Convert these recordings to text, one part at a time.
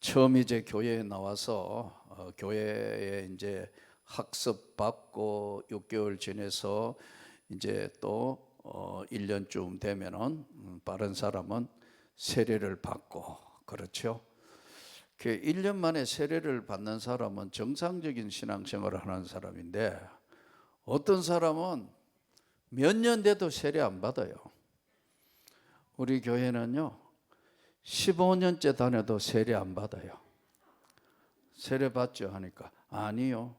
처음 이제 교회에 나와서 교회에 이제 학습 받고 6개월 지내서 이제 또 1년쯤 되면은 빠른 사람은 세례를 받고, 그렇죠. 그 1년 만에 세례를 받는 사람은 정상적인 신앙생활을 하는 사람인데, 어떤 사람은 몇 년 돼도 세례 안 받아요. 우리 교회는요 15년째 다녀도 세례 안 받아요. 세례 받죠 하니까 아니요.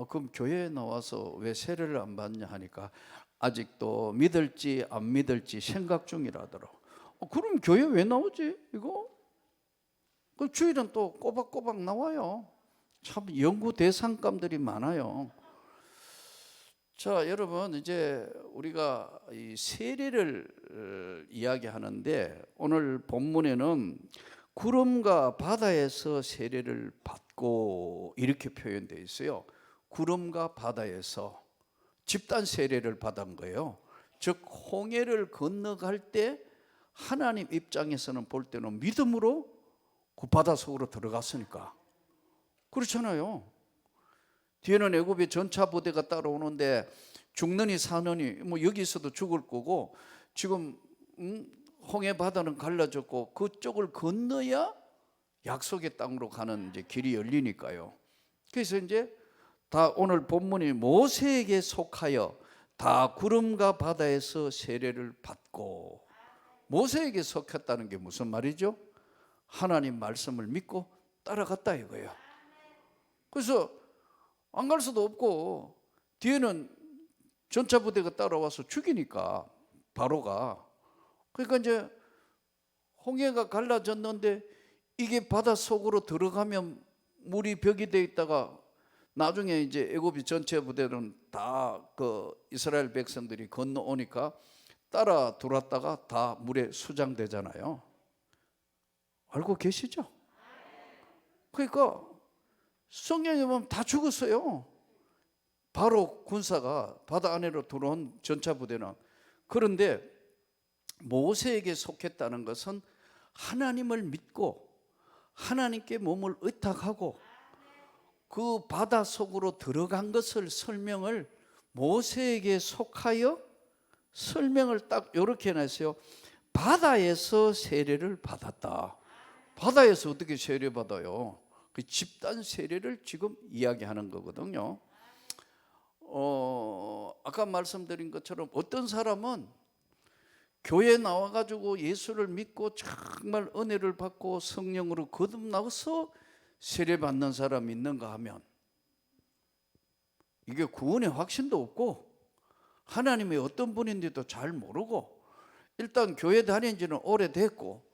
그럼 교회에 나와서 왜 세례를 안 받냐 하니까 아직도 믿을지 안 믿을지 생각 중이라더라고. 그럼 교회 왜 나오지 이거? 그 주일은 또 꼬박꼬박 나와요. 참 연구 대상감들이 많아요. 자, 여러분, 이제 우리가 이 세례를 이야기하는데, 오늘 본문에는 구름과 바다에서 세례를 받고 이렇게 표현되어 있어요. 구름과 바다에서 집단 세례를 받은 거예요. 즉 홍해를 건너갈 때 하나님 입장에서는 볼 때는 믿음으로 그 바다 속으로 들어갔으니까 그렇잖아요. 뒤에는 애굽의 전차 부대가 따라오는데 죽느니 사느니 뭐 여기서도 죽을 거고, 지금 홍해 바다는 갈라졌고 그쪽을 건너야 약속의 땅으로 가는 이제 길이 열리니까요. 그래서 이제 다 오늘 본문이 모세에게 속하여 다 구름과 바다에서 세례를 받고, 모세에게 속했다는 게 무슨 말이죠? 하나님 말씀을 믿고 따라갔다 이거예요. 그래서 안 갈 수도 없고 뒤에는 전차 부대가 따라와서 죽이니까 바로가, 그러니까 이제 홍해가 갈라졌는데 이게 바다 속으로 들어가면 물이 벽이 돼 있다가 나중에 이제 애굽이 전체 부대는 다 그 이스라엘 백성들이 건너오니까 따라 들어왔다가 다 물에 수장되잖아요. 알고 계시죠? 그러니까 성경에 보면 다 죽었어요. 바로 군사가 바다 안으로 들어온 전차 부대는. 그런데 모세에게 속했다는 것은 하나님을 믿고 하나님께 몸을 의탁하고 그 바다 속으로 들어간 것을 설명을 모세에게 속하여 설명을 딱 이렇게 해놨어요. 바다에서 세례를 받았다. 바다에서 어떻게 세례 받아요? 그 집단 세례를 지금 이야기하는 거거든요. 아까 말씀드린 것처럼 어떤 사람은 교회에 나와가지고 예수를 믿고 정말 은혜를 받고 성령으로 거듭나서 세례받는 사람이 있는가 하면 이게 구원의 확신도 없고 하나님이 어떤 분인지도 잘 모르고 일단 교회 다닌 지는 오래됐고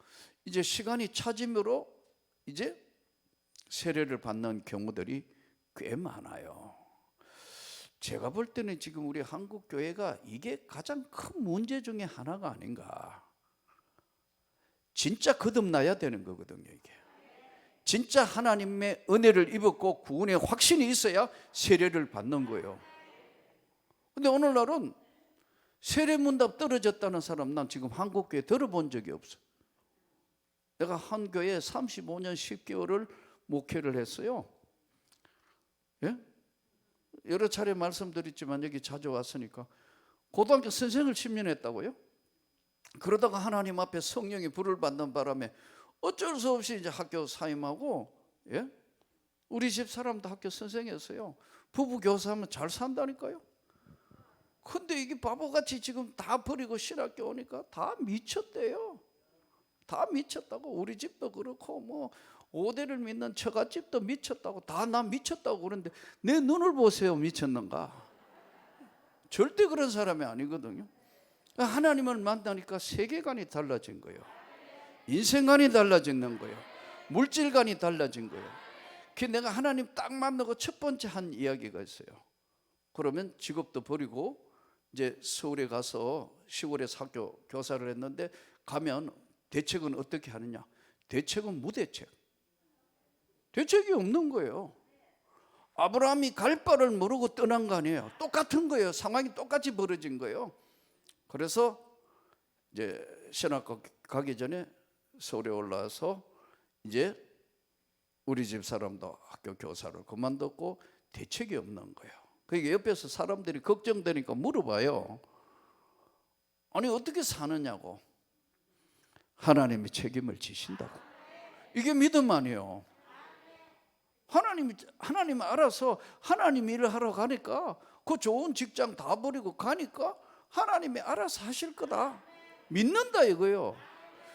이제 시간이 차짐으로 이제 세례를 받는 경우들이 꽤 많아요. 제가 볼 때는 지금 우리 한국 교회가 이게 가장 큰 문제 중에 하나가 아닌가. 진짜 거듭나야 되는 거거든요. 이게 진짜 하나님의 은혜를 입었고 구원의 확신이 있어야 세례를 받는 거예요. 근데 오늘날은 세례 문답 떨어졌다는 사람 난 지금 한국 교회 들어본 적이 없어. 내가 한 교회에 35년 10개월을 목회를 했어요. 예? 여러 차례 말씀드렸지만 여기 자주 왔으니까 고등학교 선생을 10년 했다고요? 그러다가 하나님 앞에 성령이 불을 받는 바람에 어쩔 수 없이 이제 학교 사임하고, 예? 우리 집 사람도 학교 선생이었어요. 부부 교사하면 잘 산다니까요. 근데 이게 바보같이 지금 다 버리고 신학교 오니까 다 미쳤대요. 다 미쳤다고. 우리 집도 그렇고 뭐 5대를 믿는 처갓집도 미쳤다고. 다 나 미쳤다고 그러는데 내 눈을 보세요. 미쳤는가? 절대 그런 사람이 아니거든요. 하나님을 만나니까 세계관이 달라진 거예요. 인생관이 달라지는 거예요. 물질관이 달라진 거예요. 그 내가 하나님 딱 만나고 첫 번째 한 이야기가 있어요. 그러면 직업도 버리고 이제 서울에 가서 시골에서 학교 교사를 했는데 가면 대책은 어떻게 하느냐? 대책은 무대책. 대책이 없는 거예요. 아브라함이 갈 바를 모르고 떠난 거 아니에요. 똑같은 거예요. 상황이 똑같이 벌어진 거예요. 그래서 이제 신학교 가기 전에 서울에 올라와서 이제 우리 집 사람도 학교 교사를 그만뒀고 대책이 없는 거예요. 그러니까 옆에서 사람들이 걱정되니까 물어봐요. 아니 어떻게 사느냐고. 하나님이 책임을 지신다고. 이게 믿음 아니에요. 하나님이 알아서 하나님 일을 하러 가니까, 그 좋은 직장 다 버리고 가니까 하나님이 알아서 하실 거다. 믿는다 이거요.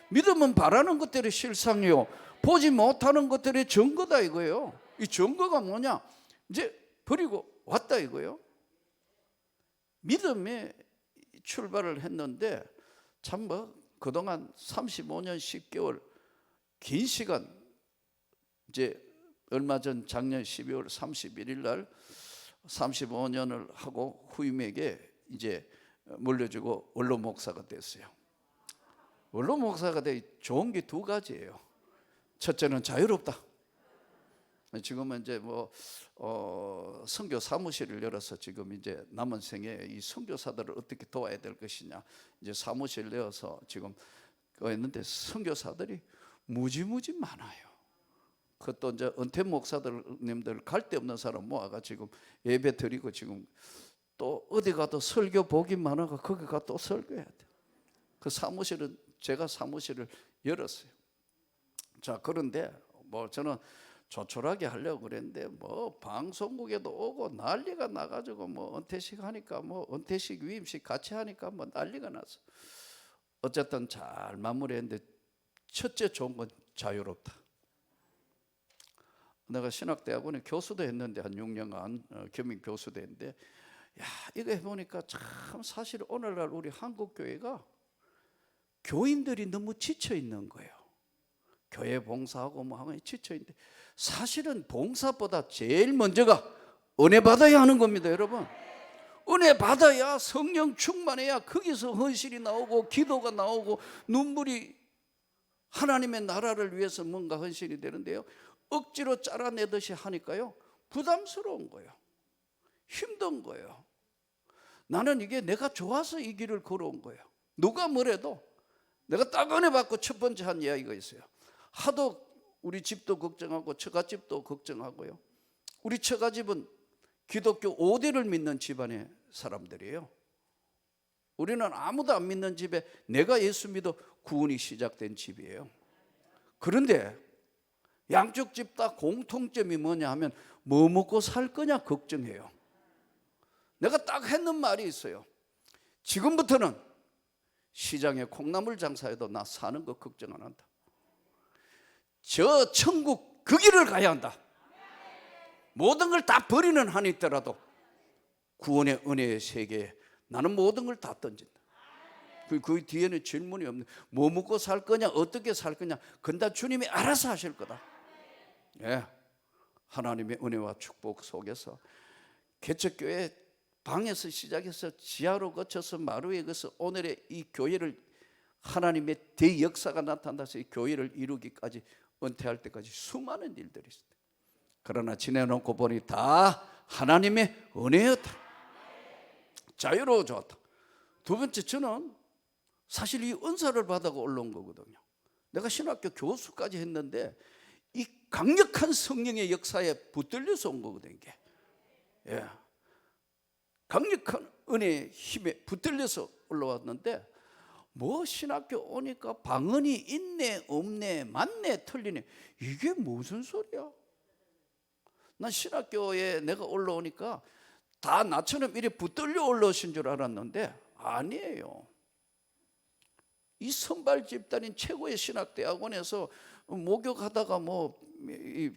믿음은 바라는 것들의 실상이요, 보지 못하는 것들의 증거다 이거예요. 이 증거가 뭐냐? 이제 버리고 왔다 이거예요. 믿음에 출발을 했는데 참 그동안 35년 10개월 긴 시간, 이제 얼마 전 작년 12월 31일 날 35년을 하고 후임에게 이제 물려주고 원로 목사가 됐어요. 원로 목사가 돼 좋은 게 두 가지예요. 첫째는 자유롭다. 지금은 이제 선교 사무실을 열어서 지금 이제 남은 생에 이 선교사들을 어떻게 도와야 될 것이냐, 이제 사무실 내어서 지금 했는데 선교사들이 무지무지 많아요. 그것도 이제 은퇴 목사님들 갈 데 없는 사람 모아가 지금 예배 드리고, 지금 또 어디 가도 설교 복이 많아가 거기 가 또 설교해야 돼. 그 사무실은 제가 사무실을 열었어요. 자, 그런데 저는 조촐하게 하려고 그랬는데 방송국에도 오고 난리가 나가지고 은퇴식 하니까 은퇴식 위임식 같이 하니까 난리가 났어. 어쨌든 잘 마무리했는데 첫째 좋은 건 자유롭다. 내가 신학대학원에 교수도 했는데 한 6년간 겸임 교수도 했는데, 이거 해보니까 참 사실 오늘날 우리 한국 교회가 교인들이 너무 지쳐 있는 거예요. 교회 봉사하고 하고 지쳐 있는데, 사실은 봉사보다 제일 먼저가 은혜 받아야 하는 겁니다, 여러분. 은혜 받아야, 성령 충만해야 거기서 헌신이 나오고 기도가 나오고 눈물이 하나님의 나라를 위해서 뭔가 헌신이 되는데요, 억지로 짜라내듯이 하니까요 부담스러운 거예요. 힘든 거예요. 나는 이게 내가 좋아서 이 길을 걸어온 거예요. 누가 뭐래도 내가 딱 은혜 받고 첫 번째 한 이야기가 있어요. 하도 우리 집도 걱정하고 처가집도 걱정하고요. 우리 처가집은 기독교 5대를 믿는 집안의 사람들이에요. 우리는 아무도 안 믿는 집에 내가 예수 믿어 구원이 시작된 집이에요. 그런데 양쪽 집 다 공통점이 뭐냐 하면 뭐 먹고 살 거냐 걱정해요. 내가 딱 했는 말이 있어요. 지금부터는 시장에 콩나물 장사해도 나 사는 거 걱정 안 한다. 저 천국 그 길을 가야 한다. 모든 걸 다 버리는 한이 있더라도 구원의 은혜의 세계에 나는 모든 걸 다 던진다. 그 뒤에는 질문이 없는, 뭐 먹고 살 거냐, 어떻게 살 거냐, 그건 다 주님이 알아서 하실 거다. 예, 하나님의 은혜와 축복 속에서 개척교회 방에서 시작해서 지하로 거쳐서 마루에 거쳐 오늘의 이 교회를, 하나님의 대역사가 나타나서 이 교회를 이루기까지, 은퇴할 때까지 수많은 일들이 있어요. 그러나 지내놓고 보니 다 하나님의 은혜였다. 자유로워졌다. 두 번째, 저는 사실 이 은사를 받아가 올라온 거거든요. 내가 신학교 교수까지 했는데 이 강력한 성령의 역사에 붙들려서 온 거거든요. 이게. 예. 강력한 은혜의 힘에 붙들려서 올라왔는데, 신학교 오니까 방언이 있네 없네 맞네 틀리네, 이게 무슨 소리야? 난 신학교에 내가 올라오니까 다 나처럼 이렇게 붙들려 올라오신 줄 알았는데 아니에요. 이 선발 집단인 최고의 신학대학원에서 목욕하다가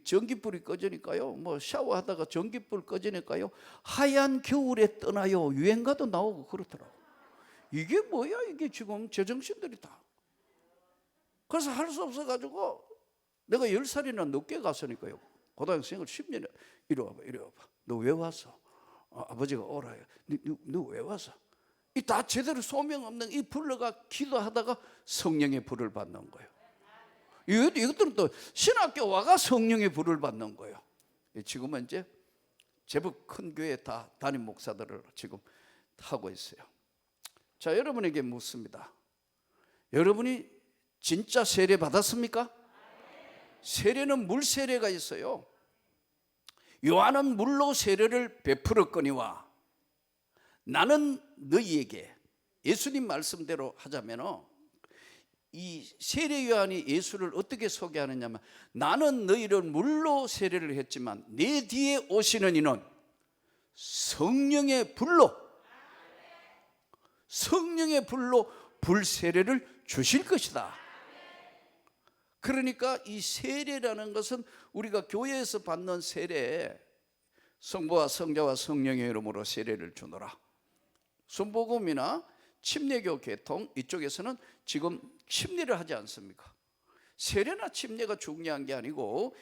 전기불이 꺼지니까요, 샤워하다가 전기불 꺼지니까요, 하얀 겨울에 떠나요 유행가도 나오고 그렇더라고. 이게 뭐야, 이게 지금 제정신들이 다. 그래서 할 수 없어가지고 내가 10살이나 늦게 갔으니까요, 고등학생을 10년에 이리 와봐 너 왜 왔어? 아버지가 오라. 너 왜 왔어? 이 다 제대로 소명 없는 이 불러가 기도하다가 성령의 불을 받는 거예요. 이것들은 또 신학교 와가 성령의 불을 받는 거예요. 지금은 이제 제법 큰 교회 다 담임 목사들을 지금 하고 있어요. 자, 여러분에게 묻습니다. 여러분이 진짜 세례 받았습니까? 세례는 물 세례가 있어요. 요한은 물로 세례를 베풀었거니와 나는 너희에게, 예수님 말씀대로 하자면 이 세례 요한이 예수를 어떻게 소개하느냐면, 나는 너희를 물로 세례를 했지만 내 뒤에 오시는 이는 성령의 불로 불 세례를 주실 것이다. 그러니까 이 세례라는 것은 우리가 교회에서 받는 세례, 성부와 성자와 성령의 이름으로 세례를 주노라. 순복음이나 침례교 계통 이쪽에서는 지금 침례를 하지 않습니까? 세례나 침례가 중요한 게 아니고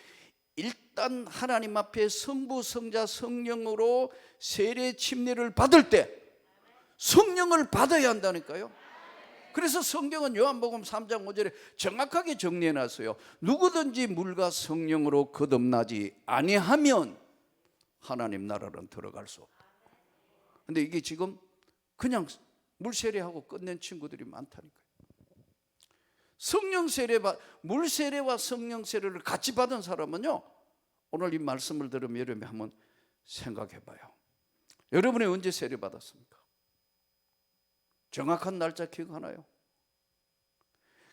일단 하나님 앞에 성부, 성자, 성령으로 세례 침례를 받을 때 성령을 받아야 한다니까요. 그래서 성경은 요한복음 3장 5절에 정확하게 정리해놨어요. 누구든지 물과 성령으로 거듭나지 아니하면 하나님 나라는 들어갈 수 없다. 근데 이게 지금 그냥 물 세례하고 끝낸 친구들이 많다니까요. 성령 세례, 물 세례와 성령 세례를 같이 받은 사람은요, 오늘 이 말씀을 들으면 여러분이 한번 생각해 봐요. 여러분이 언제 세례 받았습니까? 정확한 날짜 기억하나요?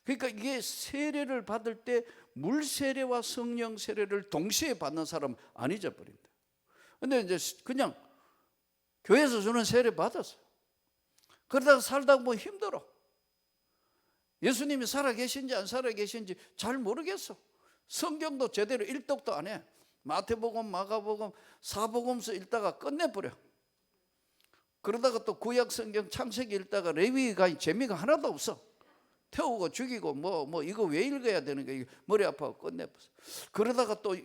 그러니까 이게 세례를 받을 때 물 세례와 성령 세례를 동시에 받는 사람 안 잊어버린다. 근데 이제 그냥 교회에서 주는 세례 받았어요. 그러다가 살다 보면 힘들어. 예수님이 살아계신지 안 살아계신지 잘 모르겠어. 성경도 제대로 일독도 안 해. 마태복음, 마가복음, 사복음서 읽다가 끝내버려. 그러다가 또 구약 성경 창세기 읽다가 레위기가 재미가 하나도 없어. 태우고 죽이고 뭐 이거 왜 읽어야 되는 거야. 머리 아파서 끝내버렸어. 그러다가 또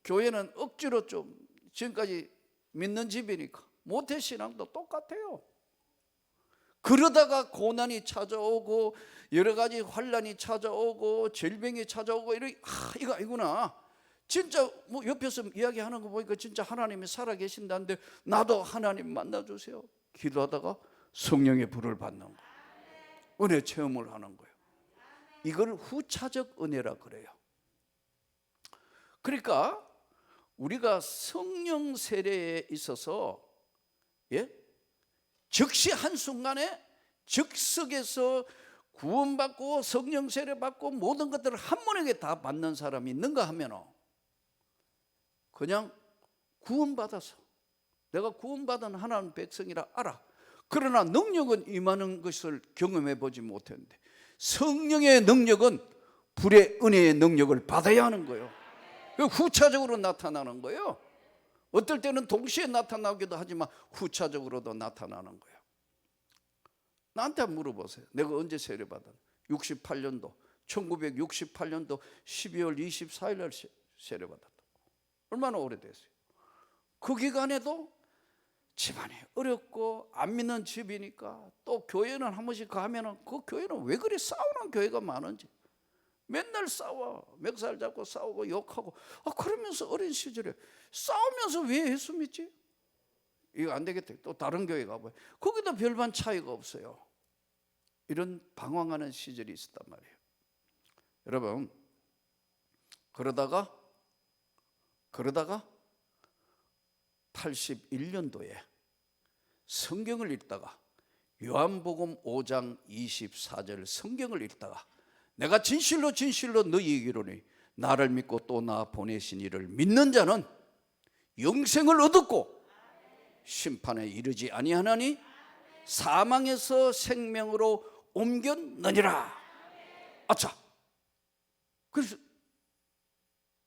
교회는 억지로 좀 지금까지 믿는 집이니까 모태신앙도 똑같아요. 그러다가 고난이 찾아오고 여러 가지 환란이 찾아오고 질병이 찾아오고 이거 아니구나. 진짜 뭐 옆에서 이야기하는 거 보니까 진짜 하나님이 살아계신다는데 나도 하나님 만나주세요. 기도하다가 성령의 불을 받는 거예요. 은혜 체험을 하는 거예요. 이걸 후차적 은혜라 그래요. 그러니까 우리가 성령 세례에 있어서 즉시 한순간에 즉석에서 구원받고 성령 세례 받고 모든 것들을 한 번에 다 받는 사람이 있는가 하면 그냥 구원받아서 내가 구원받은 하나님 백성이라 알아. 그러나 능력은 임하는 것을 경험해 보지 못했는데 성령의 능력은 불의 은혜의 능력을 받아야 하는 거예요. 후차적으로 나타나는 거예요. 어떨 때는 동시에 나타나기도 하지만 후차적으로도 나타나는 거예요. 나한테 한번 물어보세요. 내가 언제 세례받았나? 68년도 1968년도 12월 24일 날 세례받았다. 얼마나 오래됐어요? 그 기간에도 집안이 어렵고 안 믿는 집이니까 또 교회는 한 번씩 가면은 그 교회는 왜 그리 싸우는 교회가 많은지 맨날 싸워. 멱살 잡고 싸우고 욕하고 그러면서 어린 시절에 싸우면서 왜 예수 믿지? 이거 안 되겠다. 또 다른 교회 가봐요. 거기도 별반 차이가 없어요. 이런 방황하는 시절이 있었단 말이에요. 여러분 그러다가 81년도에 성경을 읽다가 요한복음 5장 24절 성경을 읽다가 내가 진실로 너희에게 이르노니 나를 믿고 또 나 보내신 이를 믿는 자는 영생을 얻었고 심판에 이르지 아니하나니 사망에서 생명으로 옮겼느니라. 아차. 그래서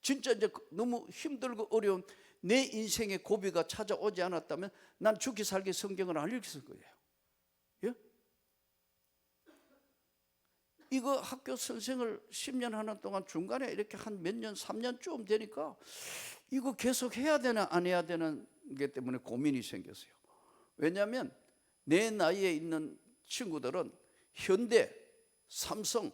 진짜 이제 너무 힘들고 어려운 내 인생의 고비가 찾아오지 않았다면 난 죽기 살기 성경을 안 읽었을 거예요. 예? 이거 학교 선생을 10년 하는 동안 중간에 이렇게 한 몇 년, 3년쯤 되니까 이거 계속 해야 되나 안 해야 되는 게 때문에 고민이 생겼어요. 왜냐하면 내 나이에 있는 친구들은 현대, 삼성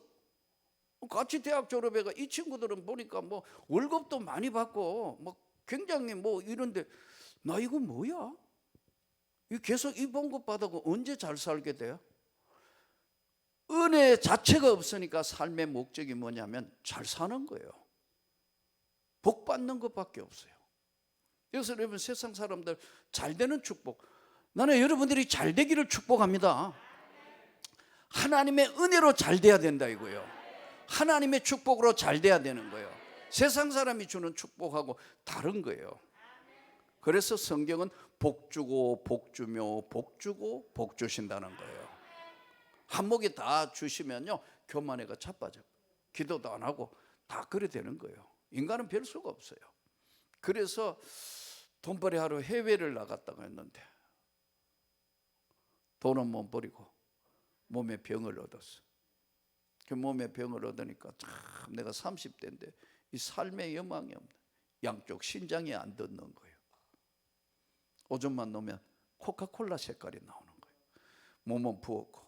같이 대학 졸업해가 이 친구들은 보니까 뭐 월급도 많이 받고 뭐 굉장히 뭐 이런데 나 이거 뭐야? 이 계속 이 봉급 받아고 언제 잘 살게 돼요? 은혜 자체가 없으니까 삶의 목적이 뭐냐면 잘 사는 거예요. 축복받는 것밖에 없어요. 그래서 여러분, 세상 사람들 잘 되는 축복, 나는 여러분들이 잘 되기를 축복합니다. 하나님의 은혜로 잘 돼야 된다 이거예요. 하나님의 축복으로 잘 돼야 되는 거예요. 세상 사람이 주는 축복하고 다른 거예요. 그래서 성경은 복 주고 복 주며 복 주고 복 주신다는 거예요. 한목이 다 주시면요, 교만해가 자빠져. 기도도 안 하고 다 그래 되는 거예요. 인간은 별 수가 없어요. 그래서 돈벌이 하러 해외를 나갔다가 했는데 돈은 못 버리고 몸에 병을 얻었어. 그 몸에 병을 얻으니까 참 내가 30대인데 이 삶의 여망이 없네. 양쪽 신장이 안 듣는 거예요. 오줌만 놓으면 코카콜라 색깔이 나오는 거예요. 몸은 부었고.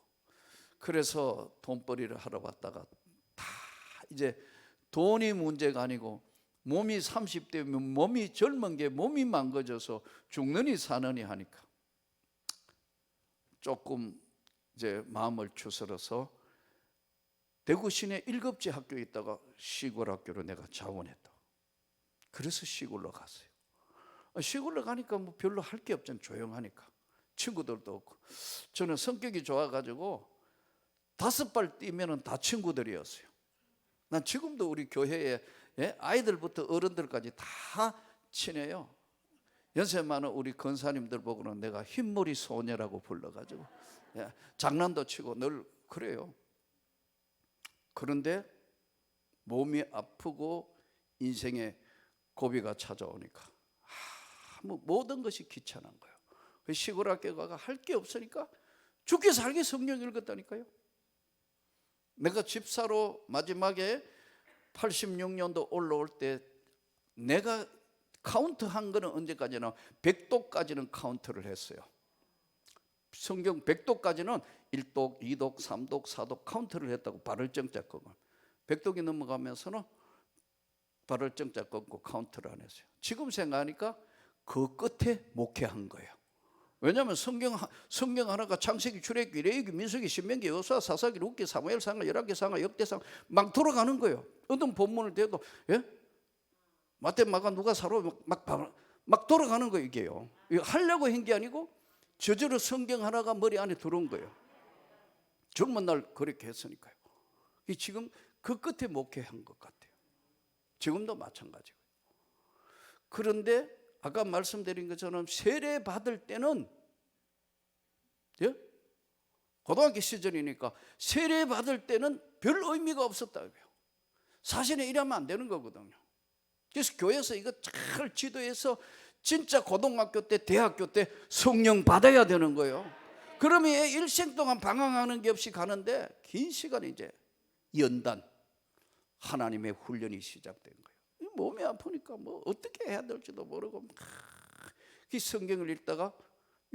그래서 돈벌이를 하러 왔다가 다 이제 돈이 문제가 아니고 몸이 30대면 몸이 젊은 게 몸이 망가져서 죽느니 사느니 하니까 조금 이제 마음을 추스러서 대구 시내 1급제 학교에 있다가 시골 학교로 내가 자원했다. 그래서 시골로 갔어요. 시골로 가니까 뭐 별로 할 게 없잖아요. 조용하니까. 친구들도 없고. 저는 성격이 좋아가지고 5발 뛰면은 다 친구들이었어요. 난 지금도 우리 교회에 아이들부터 어른들까지 다 친해요. 연세 많은 우리 권사님들 보고는 내가 흰머리 소녀라고 불러가지고 장난도 치고 늘 그래요. 그런데 몸이 아프고 인생의 고비가 찾아오니까 뭐 모든 것이 귀찮은 거예요. 시골 학교 가가 할 게 없으니까 죽게 살게 성경 읽었다니까요. 내가 집사로 마지막에 86년도 올라올 때 내가 카운트한 거는 언제까지나 100독까지는 카운트를 했어요. 성경 100독까지는 1독, 2독, 3독, 4독 카운트를 했다고. 발을 정자 끊고 100독이 넘어가면서는 발을 정자 끊고 카운트를 안 했어요. 지금 생각하니까 그 끝에 목회한 거예요. 왜냐하면 성경 하나가 창세기, 출애굽기, 레위기, 민수기, 신명기, 여호수아, 사사기, 룻기, 사무엘 상하, 열왕기상하, 역대상 막 돌아가는 거예요. 어떤 본문을 대도 마태, 마가, 누가, 사로 막 돌아가는 거예요. 이게요. 이거 하려고 한 게 아니고 저절로 성경 하나가 머리 안에 들어온 거예요. 젊은 날 그렇게 했으니까요. 지금 그 끝에 목회한 것 같아요. 지금도 마찬가지고요. 그런데 아까 말씀드린 것처럼 세례 받을 때는 고등학교 시절이니까 세례 받을 때는 별 의미가 없었다고요. 사실은 이러면 안 되는 거거든요. 그래서 교회에서 이거 잘 지도해서 진짜 고등학교 때, 대학교 때 성령 받아야 되는 거예요. 그러면 일생 동안 방황하는 게 없이 가는데 긴 시간 이제 연단 하나님의 훈련이 시작된 거예요. 몸이 아프니까 뭐 어떻게 해야 될지도 모르고 그 성경을 읽다가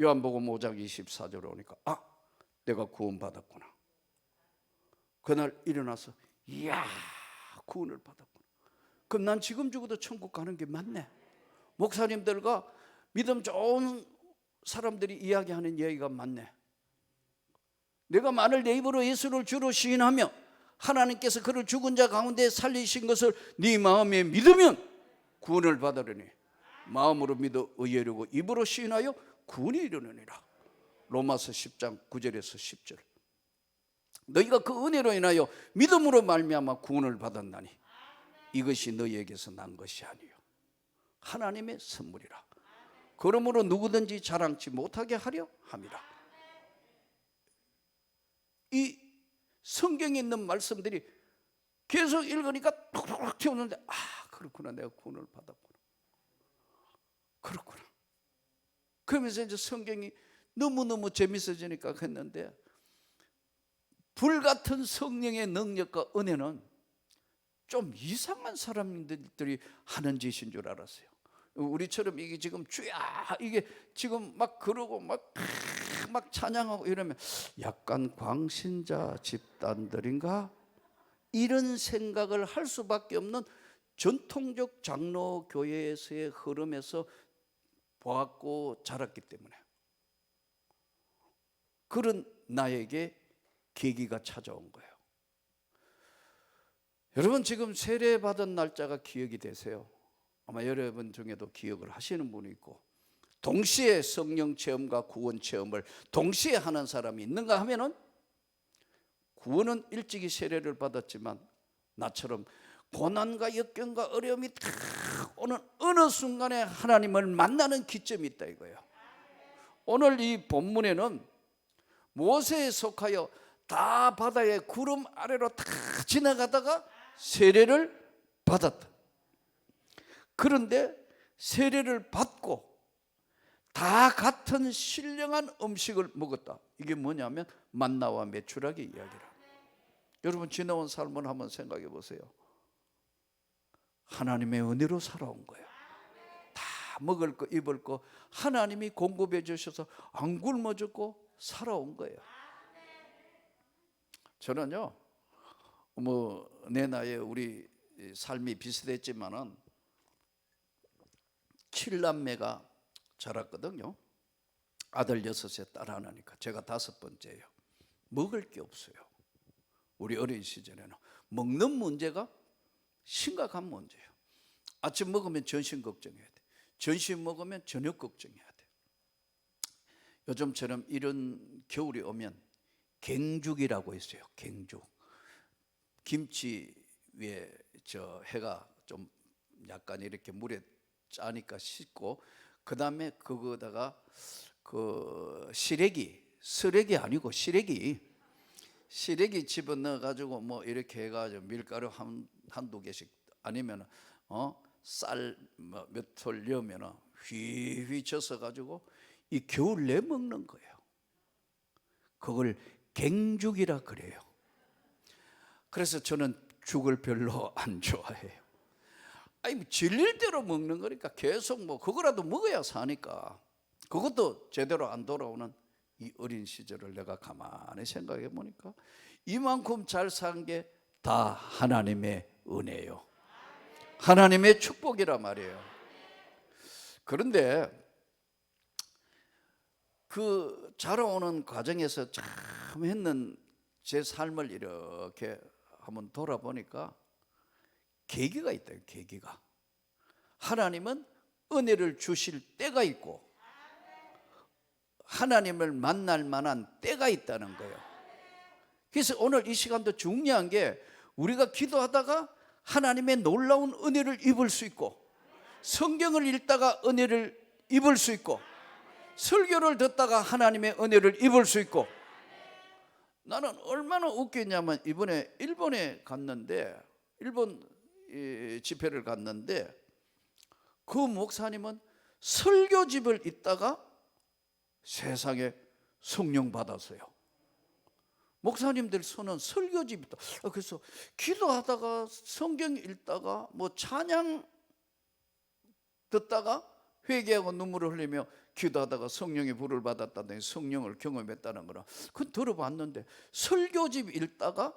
요한복음 5장 24절에 오니까 내가 구원받았구나. 그날 일어나서 이야, 구원을 받았구나. 그럼 난 지금 죽어도 천국 가는 게 맞네. 목사님들과 믿음 좋은 사람들이 이야기하는 얘기가 맞네. 내가 만일 내 입으로 예수를 주로 시인하며 하나님께서 그를 죽은 자 가운데 살리신 것을 네 마음에 믿으면 구원을 받으려니 마음으로 믿어 의뢰하고 입으로 시인하여 구원이 이르느니라. 로마서 10장 9절에서 10절. 너희가 그 은혜로 인하여 믿음으로 말미암아 구원을 받았나니 이것이 너희에게서 난 것이 아니요 하나님의 선물이라. 그러므로 누구든지 자랑치 못하게 하려 함이라. 이 성경에 있는 말씀들이 계속 읽으니까 톡톡 튀어오는데 그렇구나, 내가 구원을 받았구나, 그렇구나. 그러면서 이제 성경이 너무너무 재밌어지니까 했는데 불같은 성령의 능력과 은혜는 좀 이상한 사람들이 하는 짓인 줄 알았어요. 우리처럼 이게 지금 주야 이게 지금 막 그러고 막 찬양하고 이러면 약간 광신자 집단들인가 이런 생각을 할 수밖에 없는 전통적 장로 교회에서의 흐름에서 보았고 자랐기 때문에 그런 나에게 계기가 찾아온 거예요. 여러분 지금 세례받은 날짜가 기억이 되세요? 아마 여러분 중에도 기억을 하시는 분이 있고, 동시에 성령 체험과 구원 체험을 동시에 하는 사람이 있는가 하면은, 구원은 일찍이 세례를 받았지만 나처럼 고난과 역경과 어려움이 다 오는 어느 순간에 하나님을 만나는 기점이 있다 이거예요. 오늘 이 본문에는 모세에 속하여 다 바다의 구름 아래로 다 지나가다가 세례를 받았다. 그런데 세례를 받고 다 같은 신령한 음식을 먹었다. 이게 뭐냐면 만나와 메추라기 이야기라. 여러분, 지나온 삶을 한번 생각해 보세요. 하나님의 은혜로 살아온 거예요. 다 먹을 거 입을 거 하나님이 공급해 주셔서 안 굶어 죽고 살아온 거예요. 저는요, 뭐 내 나이에 우리 삶이 비슷했지만은 7남매가 자랐거든요. 아들 6에 딸 하나니까 제가 5번째예요. 먹을 게 없어요. 우리 어린 시절에는 먹는 문제가 심각한 문제예요. 아침 먹으면 점심 걱정해야 돼. 점심 먹으면 저녁 걱정해야 돼. 요즘처럼 이런 겨울이 오면 갱죽이라고 있어요. 갱죽. 김치 위에 저 해가 좀 약간 이렇게 물에 짜니까 씻고, 그 다음에 그거다가 그 쓰레기 아니고 시래기 집어넣어 가지고 뭐 이렇게 해가지고 밀가루 한두 개씩, 아니면 쌀 몇 톨 넣으면 휘휘 젖어 가지고 이 겨울 내 먹는 거예요. 그걸 갱죽이라 그래요. 그래서 저는 죽을 별로 안 좋아해요. 아니 뭐 질릴 대로 먹는 거니까 계속 뭐 그거라도 먹어야 사니까. 그것도 제대로 안 돌아오는 이 어린 시절을 내가 가만히 생각해 보니까 이만큼 잘 산 게 다 하나님의 은혜예요. 하나님의 축복이라 말이에요. 그런데 그 자라오는 과정에서 참 했는 제 삶을 이렇게 한번 돌아보니까 계기가 있다. 계기가. 하나님은 은혜를 주실 때가 있고 하나님을 만날 만한 때가 있다는 거예요. 그래서 오늘 이 시간도 중요한 게, 우리가 기도하다가 하나님의 놀라운 은혜를 입을 수 있고, 성경을 읽다가 은혜를 입을 수 있고, 설교를 듣다가 하나님의 은혜를 입을 수 있고. 나는 얼마나 웃겼냐면, 이번에 일본에 갔는데, 일본 집회를 갔는데, 그 목사님은 설교집을 읽다가 세상에 성령 받았어요. 목사님들 손은 설교집 있다. 그래서 기도하다가 성경 읽다가 뭐 찬양 듣다가 회개하고 눈물을 흘리며 기도하다가 성령의 불을 받았다더니 성령을 경험했다는 거라, 그건 들어봤는데 설교집 읽다가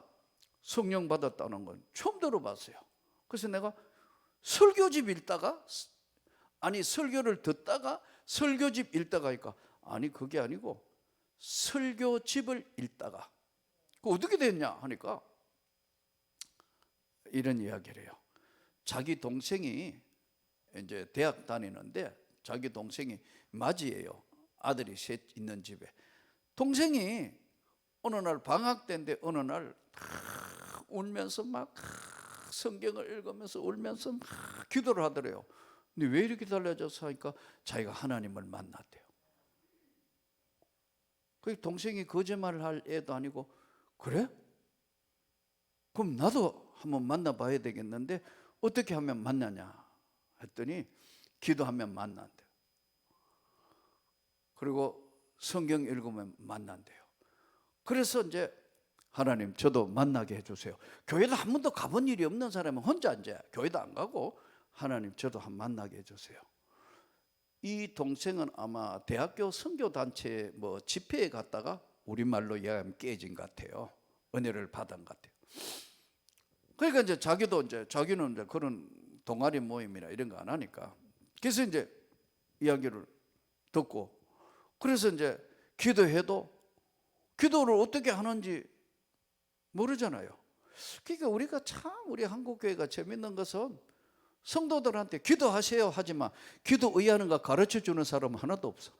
성령 받았다는 건 처음 들어봤어요. 그래서 내가 설교집 읽다가, 아니 설교를 듣다가 설교집 읽다가 하니까, 아니 그게 아니고 설교집을 읽다가. 그 어떻게 됐냐 하니까 이런 이야기를 해요. 자기 동생이 이제 대학 다니는데 자기 동생이 맞이에요. 아들이 셋 있는 집에. 동생이 어느 날 방학 때인데 어느 날 울면서 막 성경을 읽으면서 울면서 막 기도를 하더래요. 근데 왜 이렇게 달라졌어 하니까 자기가 하나님을 만났대요. 그 동생이 거짓말을 할 애도 아니고, 그래? 그럼 나도 한번 만나봐야 되겠는데 어떻게 하면 만나냐 했더니 기도하면 만난대요. 그리고 성경 읽으면 만난대요. 그래서 이제 하나님 저도 만나게 해주세요. 교회도 한 번도 가본 일이 없는 사람은 혼자 이제 교회도 안 가고, 하나님 저도 한 만나게 해주세요. 이 동생은 아마 대학교 선교단체 뭐 집회에 갔다가 우리말로 이야기하면 깨진 것 같아요. 은혜를 받은 것 같아요. 그러니까 이제 자기는 이제 그런 동아리 모임이나 이런 거 안 하니까, 그래서 이제 이야기를 듣고, 그래서 이제 기도해도 기도를 어떻게 하는지 모르잖아요. 그러니까 우리가 참 우리 한국 교회가 재밌는 것은 성도들한테 기도하세요 하지만 기도 의하는 거 가르쳐주는 사람은 하나도 없어.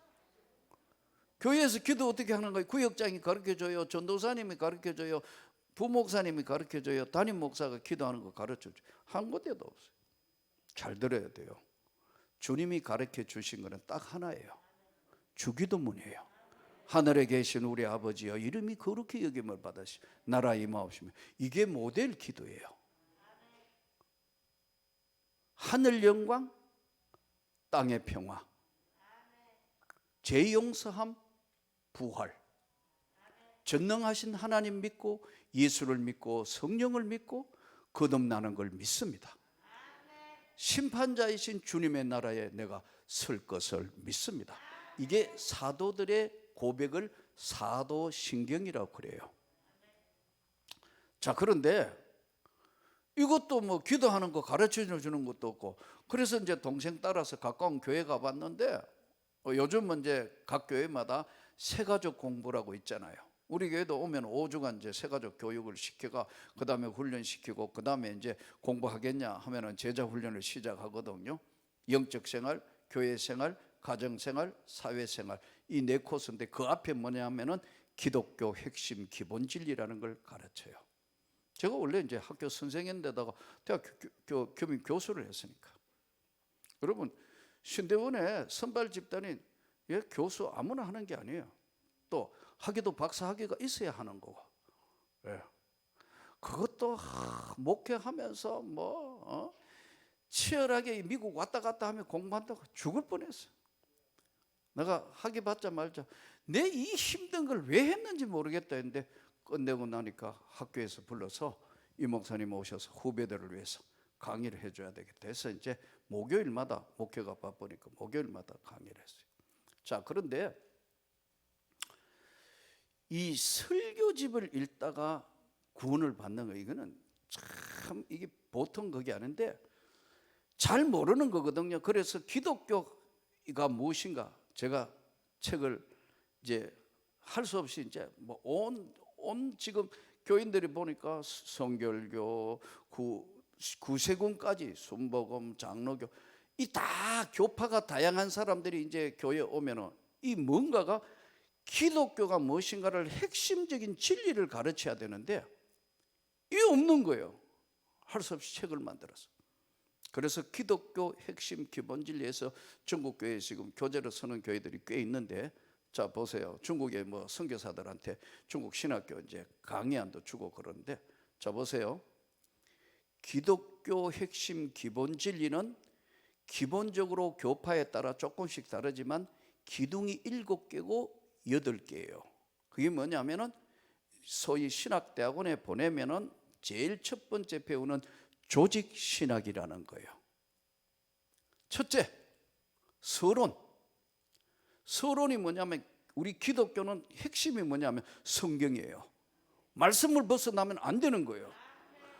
교회에서 기도 어떻게 하는 거예요? 구역장이 가르쳐줘요, 전도사님이 가르쳐줘요, 부목사님이 가르쳐줘요, 담임 목사가 기도하는 거 가르쳐줘요. 한 군데도 없어요. 잘 들어야 돼요. 주님이 가르쳐 주신 거는 딱 하나예요. 주기도문이에요. 하늘에 계신 우리 아버지여 이름이 거룩히 여김을 받으시 나라 임하옵시며, 이게 모델 기도예요. 하늘 영광, 땅의 평화, 죄 용서함, 부활, 전능하신 하나님 믿고 예수를 믿고 성령을 믿고 거듭나는 걸 믿습니다. 심판자이신 주님의 나라에 내가 설 것을 믿습니다. 이게 사도들의 고백을 사도신경이라고 그래요. 자, 그런데 이것도 뭐 기도하는 거 가르쳐 주는 것도 없고, 그래서 이제 동생 따라서 가까운 교회 가봤는데 요즘은 이제 각 교회마다 새가족 공부라고 있잖아요. 우리 교회도 오면 5주간 이제 새가족 교육을 시켜가 그 다음에 훈련시키고 그 다음에 이제 공부하겠냐 하면은 제자 훈련을 시작하거든요. 영적 생활, 교회 생활, 가정 생활, 사회 생활, 이 네 코스인데 그 앞에 뭐냐면은 기독교 핵심 기본 진리라는 걸 가르쳐요. 제가 원래 이제 학교 선생인데다가 대학교 겸임 교수를 했으니까. 여러분, 신대원의 선발 집단인 교수 아무나 하는 게 아니에요. 또 학위도 박사 학위가 있어야 하는 거고. 그것도 목회하면서 치열하게 미국 왔다 갔다 하면 공부한다고 죽을 뻔했어. 내가 학위 받자 말자 내 이 힘든 걸 왜 했는지 모르겠다 했는데 끝내고 나니까 학교에서 불러서 이 목사님 오셔서 후배들을 위해서 강의를 해줘야 되겠다 해서 이제 목요일마다, 목회가 바쁘니까 목요일마다 강의를 했어요. 자, 그런데 이 설교집을 읽다가 구원을 받는 거, 이거는 참 이게 보통 그게 아닌데 잘 모르는 거거든요. 그래서 기독교가 무엇인가, 제가 책을 이제 할 수 없이 이제 온 지금 교인들이 보니까 성결교, 구세군까지 순복음, 장로교, 이 다 교파가 다양한 사람들이 이제 교회에 오면은 이 뭔가가 기독교가 무엇인가를 핵심적인 진리를 가르쳐야 되는데 이게 없는 거예요. 할 수 없이 책을 만들어서. 그래서 기독교 핵심 기본 진리에서 중국 교회에 지금 교재를 쓰는 교회들이 꽤 있는데, 자 보세요. 중국의 선교사들한테 중국 신학교 이제 강의안도 주고 그러는데, 자 보세요. 기독교 핵심 기본 진리는 기본적으로 교파에 따라 조금씩 다르지만 기둥이 7개고 8개예요. 그게 뭐냐면은 소위 신학대학원에 보내면은 제일 첫 번째 배우는 조직신학이라는 거예요. 첫째, 서론. 서론이 뭐냐면 우리 기독교는 핵심이 뭐냐면 성경이에요. 말씀을 벗어나면 안 되는 거예요.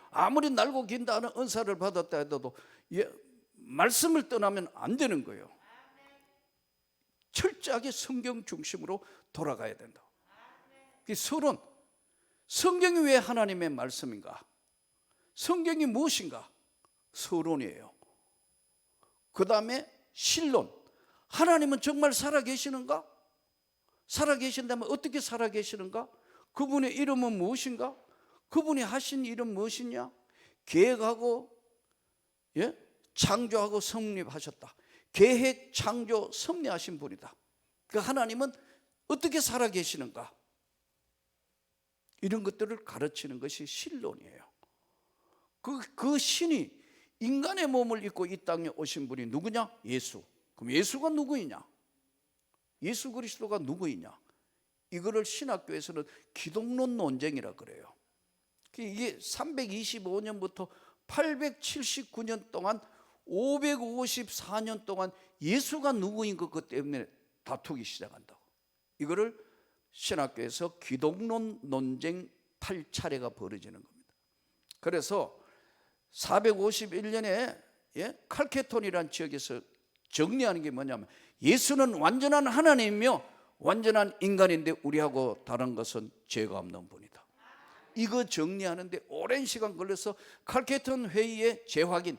아무리 날고 긴다는 은사를 받았다 해도 말씀을 떠나면 안 되는 거예요. 철저하게 성경 중심으로 돌아가야 된다. 서론, 성경이 왜 하나님의 말씀인가? 성경이 무엇인가? 서론이에요. 그 다음에 신론, 하나님은 정말 살아계시는가? 살아계신다면 어떻게 살아계시는가? 그분의 이름은 무엇인가? 그분이 하신 일은 무엇이냐? 계획하고 창조하고 성립하셨다. 계획, 창조, 섭리하신 분이다. 그 하나님은 어떻게 살아계시는가? 이런 것들을 가르치는 것이 신론이에요. 그 신이 인간의 몸을 입고 이 땅에 오신 분이 누구냐? 예수. 그럼 예수가 누구이냐? 예수 그리스도가 누구이냐? 이거를 신학교에서는 기독론 논쟁이라 그래요. 이게 325년부터 879년 동안 554년 동안 예수가 누구인 것 때문에 다투기 시작한다고. 이거를 신학교에서 기독론 논쟁 8차례가 벌어지는 겁니다. 그래서 451년에 칼케톤이라는 지역에서 정리하는 게 뭐냐면 예수는 완전한 하나님이며 완전한 인간인데 우리하고 다른 것은 죄가 없는 분이다. 이거 정리하는데 오랜 시간 걸려서 칼케톤 회의의 재확인,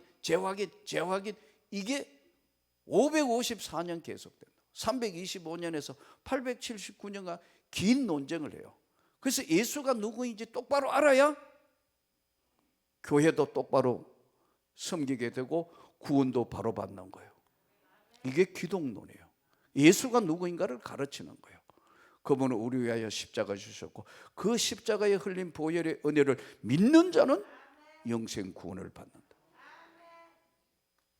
재확인 이게 554년 계속된다. 325년에서 879년간 긴 논쟁을 해요. 그래서 예수가 누구인지 똑바로 알아야 교회도 똑바로 섬기게 되고 구원도 바로 받는 거예요. 이게 기독론이에요. 예수가 누구인가를 가르치는 거예요. 그분은 우리 위하여 십자가 주셨고 그 십자가에 흘린 보혈의 은혜를 믿는 자는 영생 구원을 받는다.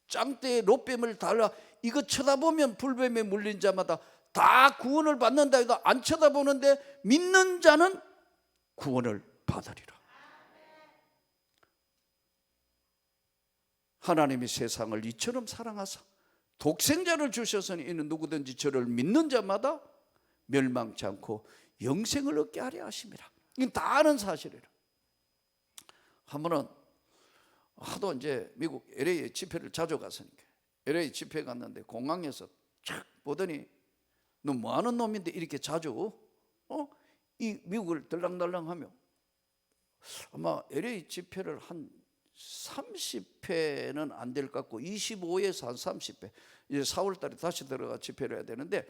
짱대에 롯뱀을 달라 이거 쳐다보면 불뱀에 물린 자마다 다 구원을 받는다. 이거 안 쳐다보는데 믿는 자는 구원을 받으리라. 하나님이 세상을 이처럼 사랑하사 독생자를 주셔서는 이는 누구든지 저를 믿는 자마다 멸망치 않고 영생을 얻게 하려 하심이라. 이건 다 아는 사실이라. 한 번은 하도 이제 미국 LA 집회를 자주 갔으니까 LA 집회 갔는데 공항에서 쫙 보더니 너 뭐하는 놈인데 이렇게 자주 이 미국을 들랑달랑하며 아마 LA 집회를 한 30회는 안 될 것 같고 25회에서 한 30회 이제 4월 달에 다시 들어가 집회를 해야 되는데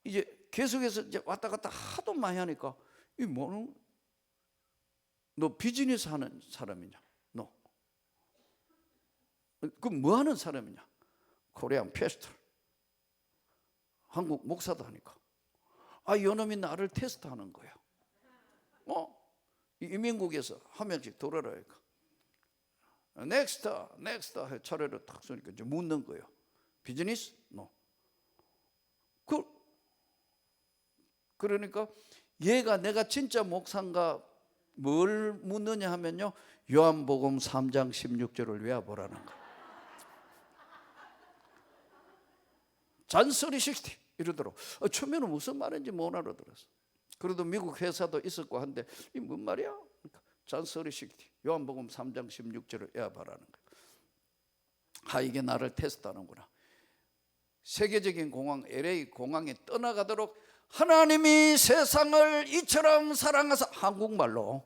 이제 계속해서 이제 왔다 갔다 하도 많이 하니까 이 뭐는 너 비즈니스 하는 사람이냐? 너 그럼 뭐 하는 사람이냐? 코리안 페스터 한국 목사도 하니까 이놈이 나를 테스트하는 거야. 이민국에서 한 명씩 돌아라니까 넥스트 차례로 탁 쏘니까 이제 묻는 거예요. 비즈니스? 노. 그러니까 얘가 내가 진짜 목사인가 뭘 묻느냐 하면요 요한복음 3장 16절을 외워보라는 거. 잔소리 시키지 이러더라고. 처음에는 무슨 말인지 못 알아들었어. 그래도 미국 회사도 있었고 한데 이 뭔 말이야? 그러니까 잔소리 시키지 요한복음 3장 16절을 외워보라는 거야. 이게 나를 테스트하는구나. 세계적인 공항 LA 공항에 떠나가도록 하나님이 세상을 이처럼 사랑하사 한국말로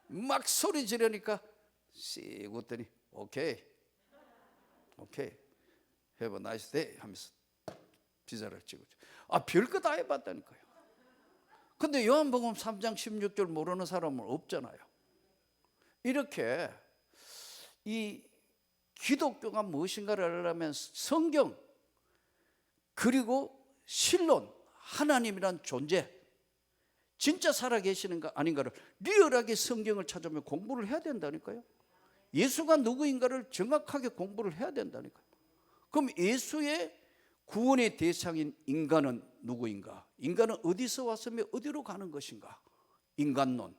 막 소리 지르니까 씩 웃더니 오케이 have a nice day 하면서 비자를 찍었죠. 별거 다 해봤다니까요. 근데 요한복음 3장 16절 모르는 사람은 없잖아요. 이렇게 이 기독교가 무엇인가를 알려면 성경 그리고 신론 하나님이란 존재 진짜 살아계시는가 아닌가를 리얼하게 성경을 찾으면 공부를 해야 된다니까요. 예수가 누구인가를 정확하게 공부를 해야 된다니까요. 그럼 예수의 구원의 대상인 인간은 누구인가? 인간은 어디서 왔으며 어디로 가는 것인가? 인간론,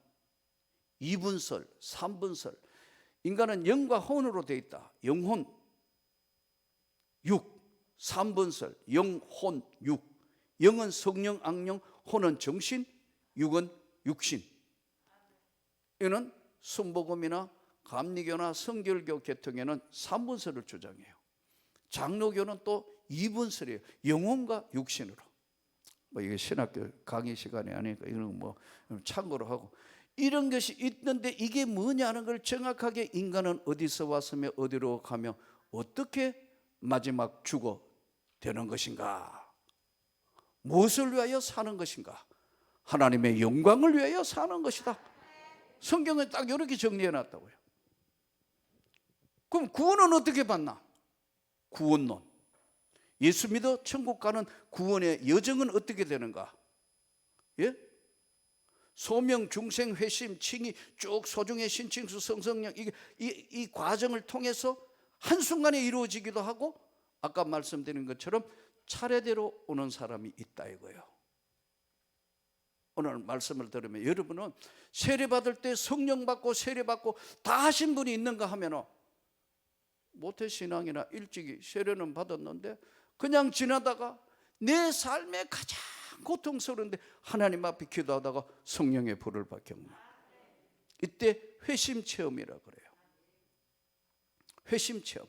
이분설, 삼분설. 인간은 영과 혼으로 되어 있다. 영혼, 육, 삼분설, 영혼, 육. 영은 성령, 악령, 혼은 정신, 육은 육신. 이는 순복음이나 감리교나 성결교 계통에는 삼분설을 주장해요. 장로교는 또 이분설이에요. 영혼과 육신으로. 이게 신학교 강의 시간이 아니니까 이런 참고로 하고 이런 것이 있는데 이게 뭐냐는 걸 정확하게 인간은 어디서 왔으며 어디로 가며 어떻게 마지막 죽어 되는 것인가? 무엇을 위하여 사는 것인가? 하나님의 영광을 위하여 사는 것이다. 성경은 딱 이렇게 정리해 놨다고요. 그럼 구원은 어떻게 받나? 구원론. 예수 믿어 천국 가는 구원의 여정은 어떻게 되는가? 예? 소명, 중생, 회심, 칭의 쭉 소중의 신칭수, 성성령 이 과정을 통해서 한순간에 이루어지기도 하고 아까 말씀드린 것처럼 차례대로 오는 사람이 있다 이거예요. 오늘 말씀을 들으면 여러분은 세례받을 때 성령 받고 세례받고 다 하신 분이 있는가 하면 모태신앙이나 일찍이 세례는 받았는데 그냥 지나다가 내 삶에 가장 고통스러운데 하나님 앞에 기도하다가 성령의 불을 받게 합니다. 이때 회심 체험이라 그래요. 회심 체험.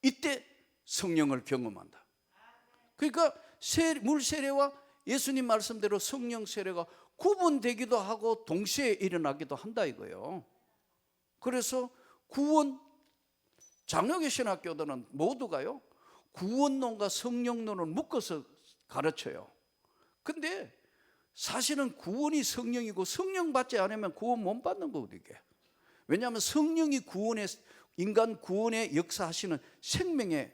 이때 성령을 경험한다. 그러니까 물 세례와 예수님 말씀대로 성령 세례가 구분되기도 하고 동시에 일어나기도 한다 이거예요. 그래서 구원, 장로교 신학교들은 모두가요 구원론과 성령론을 묶어서 가르쳐요. 근데 사실은 구원이 성령이고 성령 받지 않으면 구원 못 받는 거거든요. 왜냐하면 성령이 인간 구원의 역사하시는 생명의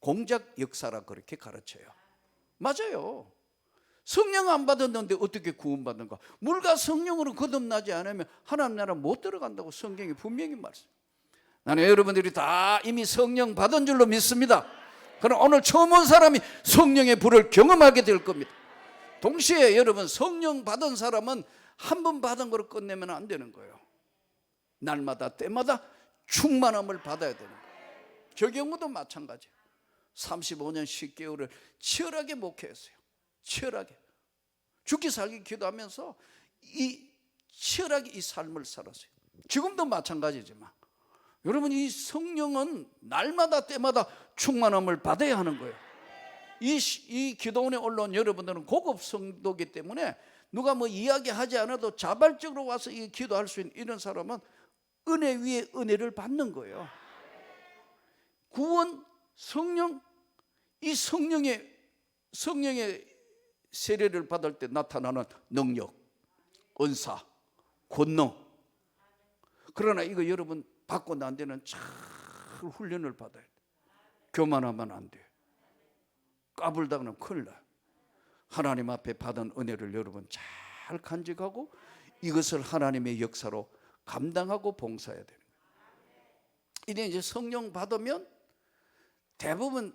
공작 역사라 그렇게 가르쳐요. 맞아요. 성령 안 받았는데 어떻게 구원받는가? 물과 성령으로 거듭나지 않으면 하나님 나라 못 들어간다고 성경이 분명히 말씀해요. 나는 여러분들이 다 이미 성령 받은 줄로 믿습니다. 그럼 오늘 처음 온 사람이 성령의 불을 경험하게 될 겁니다. 동시에 여러분, 성령 받은 사람은 한 번 받은 거로 끝내면 안 되는 거예요. 날마다 때마다 충만함을 받아야 되는 거예요. 저 경우도 마찬가지예요. 35년 10개월을 치열하게 목회했어요. 치열하게 죽기 살기 기도하면서 치열하게 이 삶을 살았어요. 지금도 마찬가지지만 여러분, 이 성령은 날마다 때마다 충만함을 받아야 하는 거예요. 이 기도원에 올라온 여러분들은 고급 성도이기 때문에 누가 뭐 이야기하지 않아도 자발적으로 와서 이 기도할 수 있는 이런 사람은 은혜 위에 은혜를 받는 거예요. 구원, 성령, 이 성령의 세례를 받을 때 나타나는 능력, 은사, 권능. 그러나 이거 여러분 받고 난 데는 잘 훈련을 받아야 돼. 교만하면 안 돼. 까불다가는 큰일 나. 하나님 앞에 받은 은혜를 여러분 잘 간직하고 이것을 하나님의 역사로 감당하고 봉사해야 되는 거예요. 이제 성령 받으면 대부분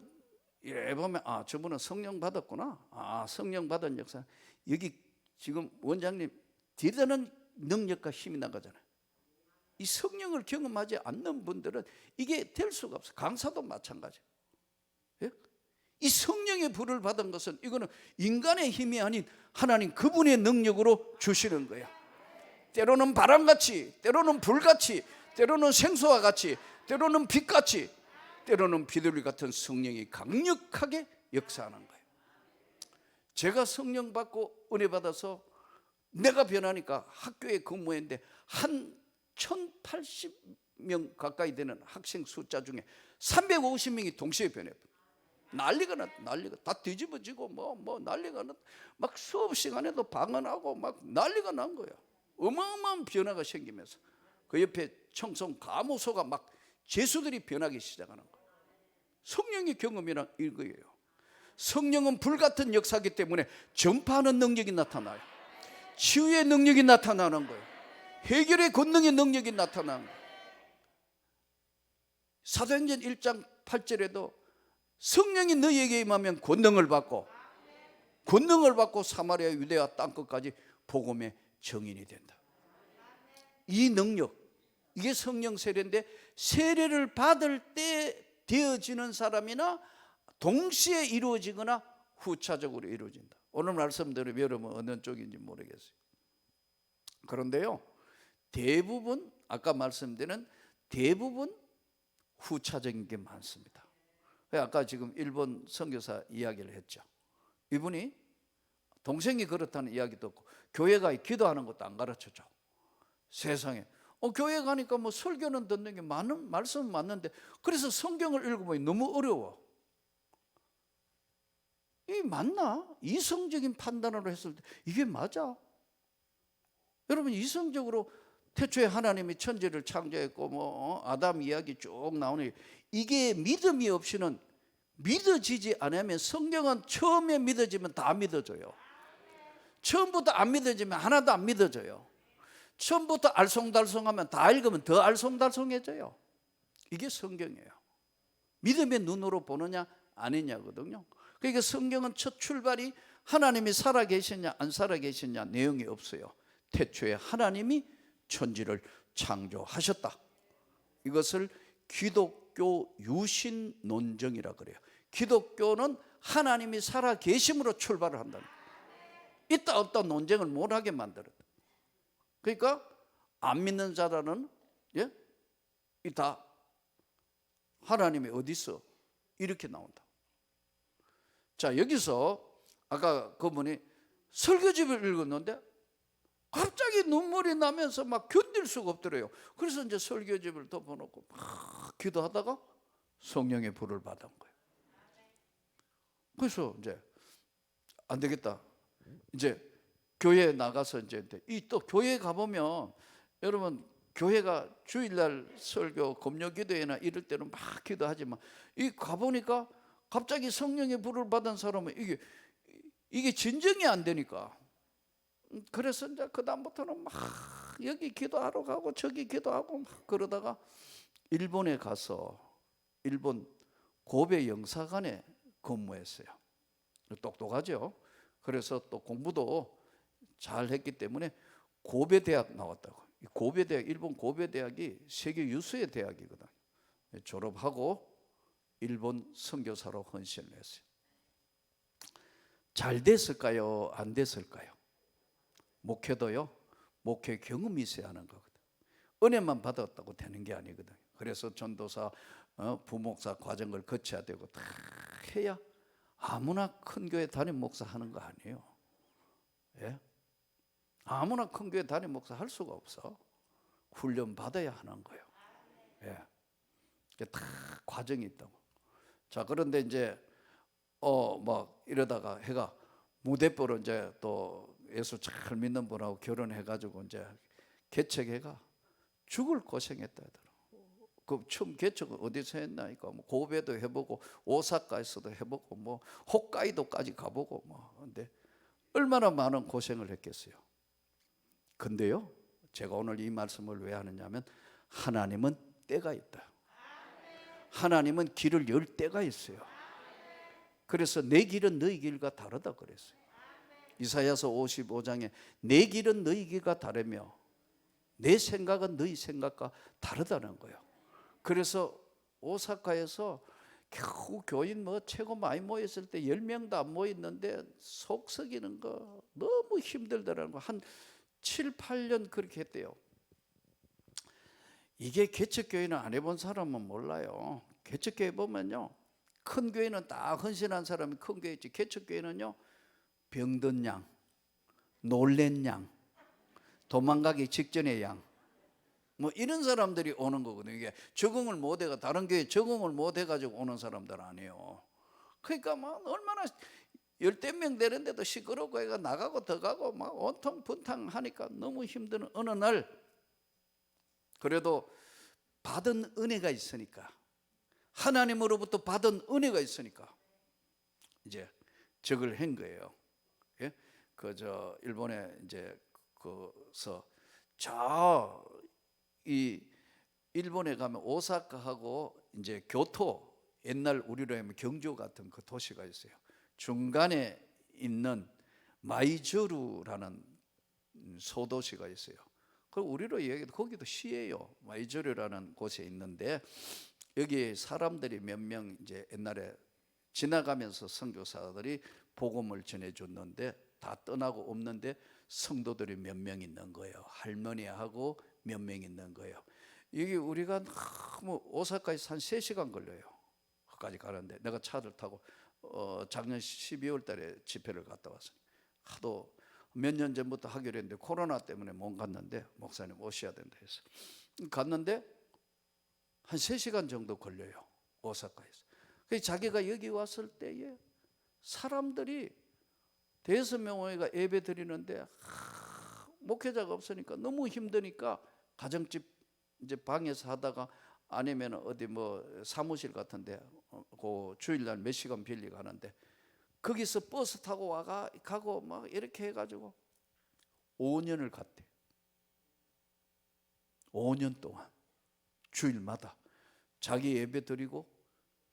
이래 보면 저분은 성령 받았구나. 성령 받은 역사. 여기 지금 원장님 대단한 능력과 힘이 나가잖아요. 이 성령을 경험하지 않는 분들은 이게 될 수가 없어요. 강사도 마찬가지. 예? 이 성령의 불을 받은 것은 이거는 인간의 힘이 아닌 하나님 그분의 능력으로 주시는 거예요. 때로는 바람같이, 때로는 불같이, 때로는 생수와 같이, 때로는 빛같이, 때로는 비둘기 같은 성령이 강력하게 역사하는 거예요. 제가 성령 받고 은혜 받아서 내가 변하니까 학교에 근무했는데 한 1080명 가까이 되는 학생 숫자 중에 350명이 동시에 변해요. 난리가 다 뒤집어지고 뭐 난리가 막 수업 시간에도 방언하고 막 난리가 난 거예요. 어마어마한 변화가 생기면서 그 옆에 청송 가무소가 막 죄수들이 변하기 시작하는 거예요. 성령의 경험이란 이거예요. 성령은 불같은 역사이기 때문에 전파하는 능력이 나타나요. 치유의 능력이 나타나는 거예요. 해결의 권능의 능력이 나타나는 거예요. 사도행전 1장 8절에도 성령이 너희에게 임하면 권능을 받고 사마리아 유대와 땅끝까지 복음의 증인이 된다. 이 능력, 이게 성령 세례인데 세례를 받을 때 되어지는 사람이나 동시에 이루어지거나 후차적으로 이루어진다. 오늘 말씀드리면 여러분 어느 쪽인지 모르겠어요. 그런데요, 대부분 아까 말씀드린 대부분 후차적인 게 많습니다. 아까 지금 일본 선교사 이야기를 했죠. 이분이 동생이 그렇다는 이야기도 없고 교회가 기도하는 것도 안 가르쳐줘. 세상에 교회 가니까 뭐 설교는 듣는 게 많은 말씀은 맞는데 그래서 성경을 읽어보니 너무 어려워. 이게 맞나? 이성적인 판단으로 했을 때 이게 맞아? 여러분, 이성적으로 태초에 하나님이 천지를 창조했고 아담 이야기 쭉 나오니 이게 믿음이 없이는 믿어지지 않으면 성경은 처음에 믿어지면 다 믿어져요. 처음부터 안 믿어지면 하나도 안 믿어져요. 처음부터 알쏭달쏭하면 다 읽으면 더 알쏭달쏭해져요. 이게 성경이에요. 믿음의 눈으로 보느냐 아니냐거든요. 그러니까 성경은 첫 출발이 하나님이 살아계시냐 안 살아계시냐 내용이 없어요. 태초에 하나님이 천지를 창조하셨다. 이것을 기독교 유신논정이라 그래요. 기독교는 하나님이 살아계심으로 출발을 한다는 거예요. 있다 없다 논쟁을 못하게 만들었다. 그러니까 안 믿는 자라는 다 하나님이 어디 있어? 이렇게 나온다. 자, 여기서 아까 그분이 설교집을 읽었는데 갑자기 눈물이 나면서 막 견딜 수가 없더래요. 그래서 이제 설교집을 덮어놓고 막 기도하다가 성령의 불을 받은 거예요. 그래서 이제 안 되겠다. 이제 교회에 나가서 이제 이 또 교회에 가보면 여러분 교회가 주일날 설교, 금요 기도회나 이럴 때는 막 기도하지만 이 가보니까 갑자기 성령의 불을 받은 사람은 이게 진정이 안 되니까 그래서 이제 그 다음부터는 막 여기 기도하러 가고 저기 기도하고 막 그러다가 일본에 가서 일본 고베 영사관에 근무했어요. 똑똑하죠. 그래서 또 공부도 잘 했기 때문에 고베 대학 나왔다고. 고베 대학, 일본 고베 대학이 세계 유수의 대학이거든. 졸업하고 일본 선교사로 헌신을 했어요. 잘 됐을까요? 안 됐을까요? 목회도요, 목회 경험이 있어야 하는 거거든. 은혜만 받았다고 되는 게 아니거든. 그래서 전도사, 부목사 과정을 거쳐야 되고 다 해야 아무나 큰 교회 담임 목사 하는 거 아니에요. 예? 아무나 큰 교회 담임 목사 할 수가 없어. 훈련 받아야 하는 거예요. 예. 다 과정이 있다고. 자, 그런데 이제 막 이러다가 해가 무대뽀로 이제 또 예수 잘 믿는 분하고 결혼해가지고 이제 개척해가 죽을 고생했다 하더라고. 그 처음 개척은 어디서 했나니까 뭐 고베도 해보고 오사카에서도 해보고 뭐 홋카이도까지 가보고 뭐 근데 얼마나 많은 고생을 했겠어요. 근데요, 제가 오늘 이 말씀을 왜 하느냐면 하나님은 때가 있다. 하나님은 길을 열 때가 있어요. 그래서 내 길은 너희 길과 다르다 그랬어요. 이사야서 55장에 내 길은 너희 길과 다르며 내 생각은 너희 생각과 다르다는 거예요. 그래서 오사카에서 겨우 교인 뭐 최고 많이 모였을 때 10명도 안 모였는데 속 썩이는 거 너무 힘들더라는 거. 한 7, 8년 그렇게 했대요. 이게 개척교회는 안 해본 사람은 몰라요. 개척교회 보면요, 큰 교회는 딱 헌신한 사람이 큰 교회 있지. 개척교회는요, 병든 양, 놀란 양, 도망가기 직전의 양, 뭐 이런 사람들이 오는 거거든요. 이게 적응을 못 해가 다른 교회 적응을 못 해가지고 오는 사람들 아니에요. 그러니까 막 얼마나 10명 되는데도 시끄럽고 애가 나가고 더 가고 막 온통 분탕 하니까 너무 힘든 어느 날 그래도 받은 은혜가 있으니까 하나님으로부터 받은 은혜가 있으니까 이제 적을 한 거예요. 예? 저 일본에 이제 그서 이 일본에 가면 오사카하고 이제 교토 옛날 우리로 하면 경주 같은 그 도시가 있어요. 중간에 있는 마이저루라는 소도시가 있어요. 그 우리로 얘기해도 거기도 시예요. 마이저루라는 곳에 있는데 여기 사람들이 몇 명 이제 옛날에 지나가면서 선교사들이 복음을 전해줬는데 다 떠나고 없는데 성도들이 몇 명 있는 거예요. 할머니하고 몇 명 있는 거예요. 여기 우리가 너무 오사카에서 한 3시간 걸려요. 거기까지 가는데 내가 차를 타고 작년 12월 달에 집회를 갔다 왔어요. 하도 몇 년 전부터 하기로 했는데 코로나 때문에 못 갔는데 목사님 오셔야 된다 해서 갔는데 한 3시간 정도 걸려요. 오사카에서. 그래서 자기가 여기 왔을 때에 사람들이 5명회가 예배 드리는데 목회자가 없으니까 너무 힘드니까 가정집 이제 방에서 하다가 아니면 어디 뭐 사무실 같은데 그 주일날 몇 시간 빌리고 하는데 거기서 버스 타고 가고 막 이렇게 해가지고 5년을 갔대. 5년 동안 주일마다 자기 예배 드리고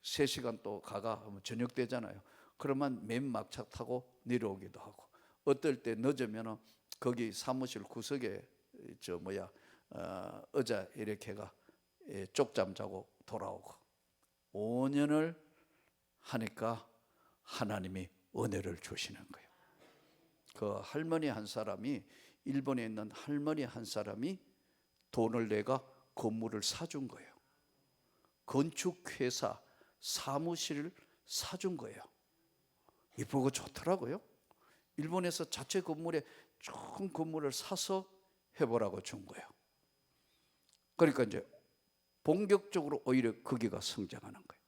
3시간 또 가가 저녁 되잖아요. 그러면 맨 막차 타고 내려오기도 하고 어떨 때 늦으면 거기 사무실 구석에 의자 이렇게 해가 쪽잠 자고 돌아오고 5년을 하니까 하나님이 은혜를 주시는 거예요. 그 할머니 한 사람이 일본에 있는 할머니 한 사람이 돈을 내가 건물을 사준 거예요. 건축회사 사무실을 사준 거예요. 이쁘고 좋더라고요. 일본에서 자체 건물에 좋은 건물을 사서 해보라고 준 거예요. 그러니까 이제 본격적으로 오히려 거기가 성장하는 거예요.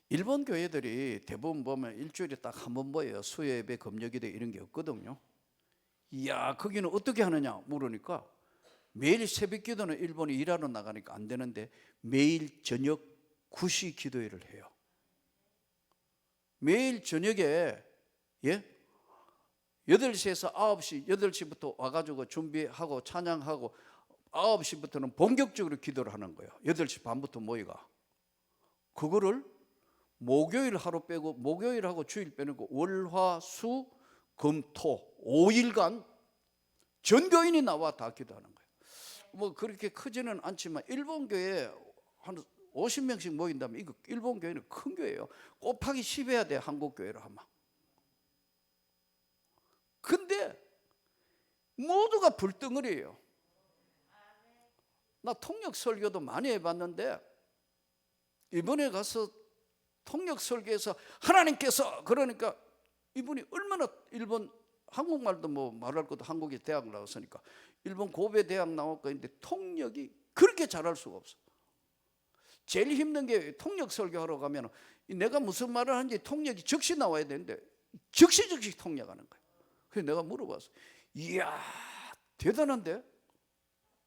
일본 교회들이 대부분 보면 일주일에 딱 한 번 모여요. 수요예배, 금요기도 이런 게 없거든요. 이야, 거기는 어떻게 하느냐 물으니까 매일 새벽 기도는 일본이 일하러 나가니까 안 되는데 매일 저녁 9시 기도회를 해요. 매일 저녁에 8시에서 9시, 8시부터 와가지고 준비하고 찬양하고 9시부터는 본격적으로 기도를 하는 거예요. 8시 반부터 모이가. 그거를 목요일 하루 빼고 목요일하고 주일 빼놓고 월, 화, 수, 금, 토 5일간 전교인이 나와 다 기도하는 거예요. 뭐 그렇게 크지는 않지만 일본 교회 한 50명씩 모인다면 이거 일본 교회는 큰 교회예요. 곱하기 10 해야 돼, 한국 교회로 하면. 근데 모두가 불덩어리예요. 나 통역 설교도 많이 해봤는데 이번에 가서 통역 설교에서 하나님께서 그러니까 이분이 얼마나 일본 한국말도 뭐 말할 것도 한국에 대학 나왔으니까 일본 고베 대학 나왔고 있는데 통역이 그렇게 잘할 수가 없어. 제일 힘든 게 통역 설교하러 가면 내가 무슨 말을 하는지 통역이 즉시 나와야 되는데 즉시 통역하는 거야. 그래서 내가 물어봤어. 이야, 대단한데?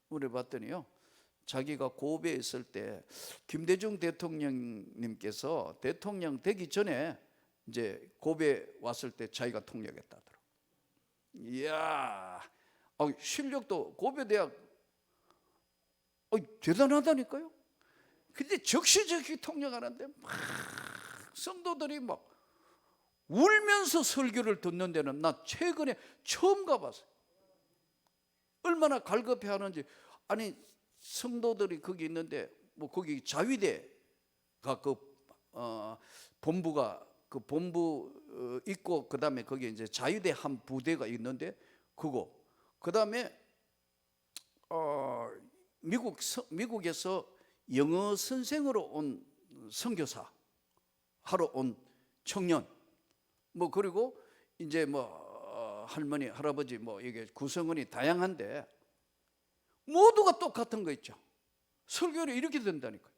물어봤더니요, 자기가 고베에 있을 때 김대중 대통령님께서 대통령 되기 전에 이제 고베 왔을 때 자기가 통역했다더라고. 이야, 실력도 고베 대학 대단하다니까요. 근데 적시적시 통역하는데 막 성도들이 막 울면서 설교를 듣는 데는 나 최근에 처음 가봤어요. 얼마나 갈급해하는지. 아니 성도들이 거기 있는데 뭐 거기 자위대가 본부가 그 본부 있고 그 다음에 거기 이제 자위대 한 부대가 있는데 그거 그 다음에 미국에서 영어 선생으로 온 선교사 하러 온 청년 뭐 그리고 이제 뭐 할머니 할아버지 뭐 이게 구성원이 다양한데 모두가 똑같은 거 있죠. 설교를 이렇게 된다니까요.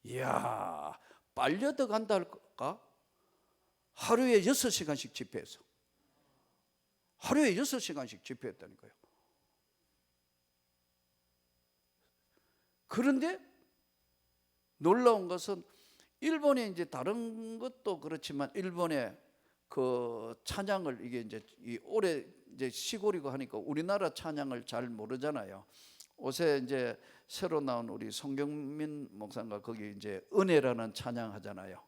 이야, 빨려 들어간다 할까? 하루에 6시간씩 집회해서 하루에 6시간씩 집회했다니까요. 그런데 놀라운 것은 일본에 이제 다른 것도 그렇지만 일본의 그 찬양을 이게 이제 올해 이제 시골이고 하니까 우리나라 찬양을 잘 모르잖아요. 옷에 이제 새로 나온 우리 송경민 목사가 거기 이제 은혜라는 찬양 하잖아요.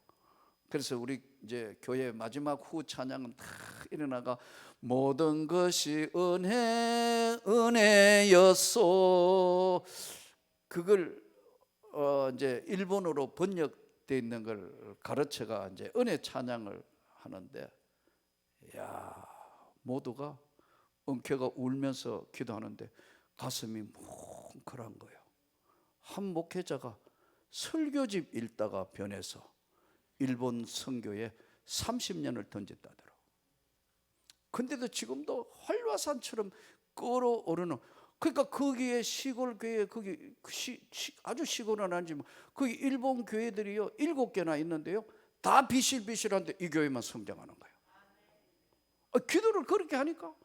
그래서 우리 이제 교회 마지막 후 찬양은 다 일어나가 모든 것이 은혜였소. 그걸 이제 일본어로 번역되어 있는 걸 가르쳐가 이제 은혜 찬양을 하는데, 야, 모두가 엉켜가 울면서 기도하는데 가슴이 뭉클한 거예요. 한 목회자가 설교집 읽다가 변해서 일본 선교에 30년을 던졌다더라고. 근데도 지금도 활화산처럼 끓어오르는, 그러니까 거기에 시골 교회 거기 아주 시골은 아니지만 거기 일본 교회들이요 7개나 있는데요 다 비실비실한데 이 교회만 성장하는 거예요. 기도를 그렇게 하니까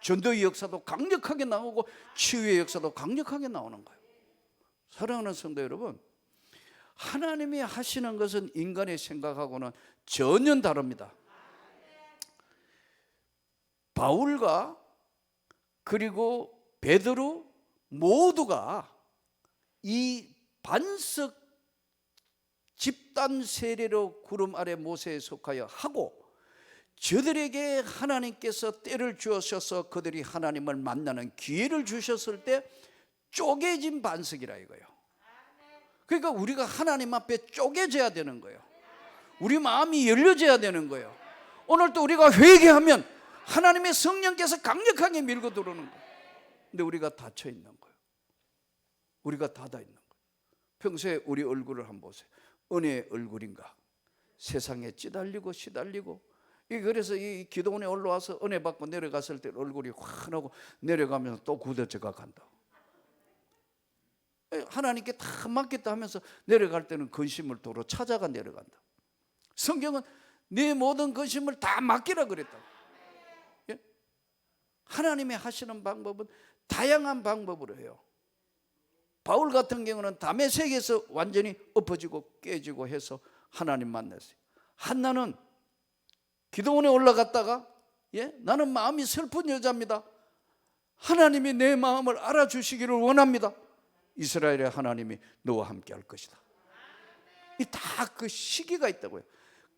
전도의 역사도 강력하게 나오고 치유의 역사도 강력하게 나오는 거예요. 사랑하는 성도 여러분, 하나님이 하시는 것은 인간의 생각하고는 전혀 다릅니다. 바울과 그리고 베드로 모두가 이 반석 집단 세례로 구름 아래 모세에 속하여 하고, 저들에게 하나님께서 때를 주셔서 그들이 하나님을 만나는 기회를 주셨을 때 쪼개진 반석이라 이거예요. 그러니까 우리가 하나님 앞에 쪼개져야 되는 거예요. 우리 마음이 열려져야 되는 거예요. 오늘 또 우리가 회개하면 하나님의 성령께서 강력하게 밀고 들어오는 거예요. 근데 우리가 닫혀 있는 거예요. 우리가 닫아 있는 거예요. 평소에 우리 얼굴을 한번 보세요. 은혜의 얼굴인가? 세상에 찌달리고 시달리고 그래서 이 기도원에 올라와서 은혜 받고 내려갔을 때 얼굴이 환하고 내려가면서 또 굳어져가 간다. 하나님께 다 맡겠다 하면서 내려갈 때는 근심을 도로 찾아가 내려간다. 성경은 네 모든 근심을 다 맡기라 그랬다고. 예? 하나님이 하시는 방법은 다양한 방법으로 해요. 바울 같은 경우는 다메섹에서 완전히 엎어지고 깨지고 해서 하나님 만났어요. 한나는 기도원에 올라갔다가 나는 마음이 슬픈 여자입니다. 하나님이 내 마음을 알아주시기를 원합니다. 이스라엘의 하나님이 너와 함께 할 것이다. 이 다 그 시기가 있다고요.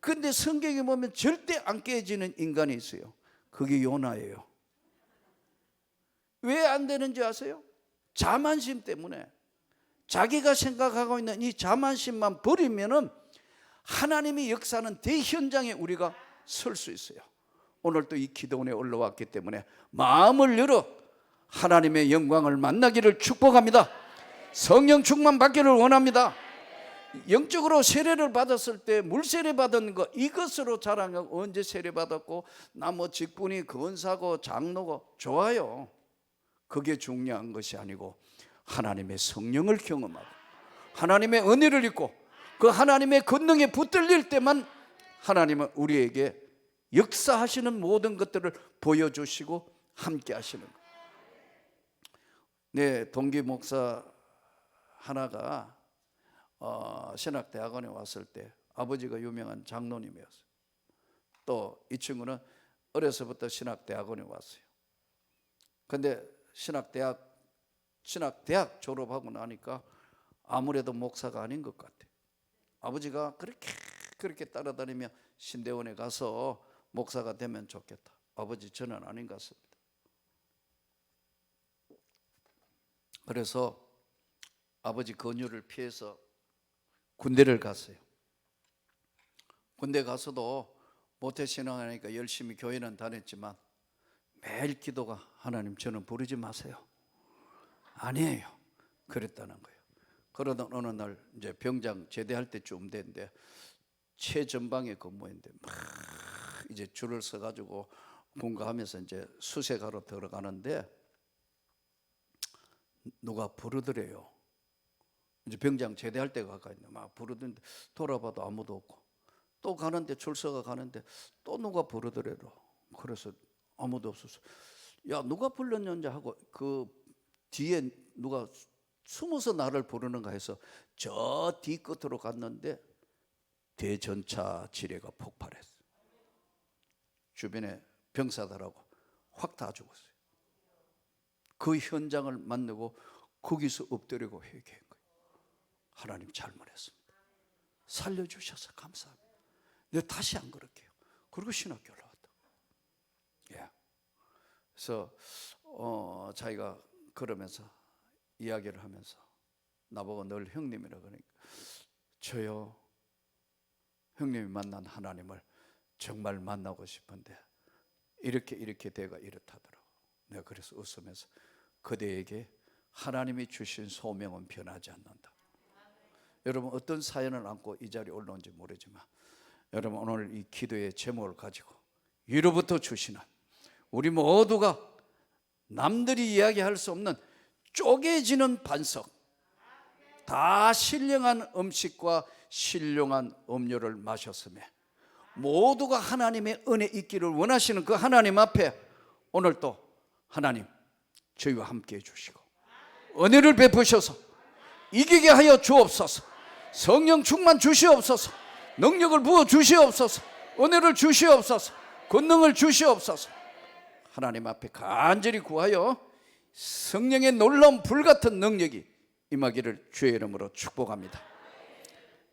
근데 성경에 보면 절대 안 깨지는 인간이 있어요. 그게 요나예요. 왜 안 되는지 아세요? 자만심 때문에. 자기가 생각하고 있는 이 자만심만 버리면은 하나님의 역사는 대현장에 우리가 설 수 있어요. 오늘 또 이 기도원에 올라왔기 때문에 마음을 열어 하나님의 영광을 만나기를 축복합니다. 성령 충만 받기를 원합니다. 영적으로 세례를 받았을 때 물세례 받은 거 이것으로 자랑하고 언제 세례 받았고 나뭐 직분이 권사고 장로고 좋아요. 그게 중요한 것이 아니고 하나님의 성령을 경험하고 하나님의 은혜를 입고 그 하나님의 권능에 붙들릴 때만 하나님은 우리에게 역사하시는 모든 것들을 보여주시고 함께 하시는 거예요. 네, 동기 목사 하나가 신학대학원에 왔을 때 아버지가 유명한 장로님이었어요. 또 이 친구는 어려서부터 신학대학원에 왔어요. 근데 신학대학 졸업하고 나니까 아무래도 목사가 아닌 것 같아요. 아버지가 그렇게 따라다니며 신대원에 가서 목사가 되면 좋겠다. 아버지 저는 아닌 것 같습니다. 그래서 아버지 권유를 피해서 군대를 갔어요. 군대 가서도 모태신앙하니까 열심히 교회는 다녔지만 매일 기도가 하나님 저는 부르지 마세요. 아니에요. 그랬다는 거예요. 그러던 어느 날 이제 병장 제대할 때쯤 됐는데 최전방에 근무했는데 막 이제 줄을 서가지고 군가하면서 이제 수색하러 들어가는데 누가 부르더래요. 이제 병장 제대할 때가 가까이 있는데 막 부르던데 돌아봐도 아무도 없고 또 가는데 줄 서가 가는데 또 누가 부르더래요. 그래서 아무도 없었어. 야 누가 불렀는지 하고 그 뒤에 누가 숨어서 나를 부르는가 해서 저 뒤끝으로 갔는데 대전차 지뢰가 폭발했어. 주변에 병사들하고 확 다 죽었어요. 그 현장을 만나고 거기서 엎드리고 회개한 거예요. 하나님 잘못했습니다. 살려주셔서 감사합니다. 내가 다시 안 그럴게요. 그리고 신학교 올라왔다. 예. 그래서 자기가 그러면서 이야기를 하면서 나보고 늘 형님이라 그러니까 저요 형님이 만난 하나님을 정말 만나고 싶은데 이렇게 돼가 이렇다더라고. 내가 그래서 웃으면서 그대에게 하나님이 주신 소명은 변하지 않는다. 여러분 어떤 사연을 안고 이 자리에 올라온지 모르지만 여러분 오늘 이 기도의 제목을 가지고 위로부터 주시는 우리 모두가 남들이 이야기할 수 없는 쪼개지는 반석, 다 신령한 음식과 신령한 음료를 마셨으며 모두가 하나님의 은혜 있기를 원하시는 그 하나님 앞에 오늘 또 하나님 저희와 함께 해주시고 은혜를 베푸셔서 이기게 하여 주옵소서. 성령 충만 주시옵소서. 능력을 부어 주시옵소서. 은혜를 주시옵소서. 권능을 주시옵소서. 하나님 앞에 간절히 구하여 성령의 놀라운 불같은 능력이 임하기를 주의 이름으로 축복합니다.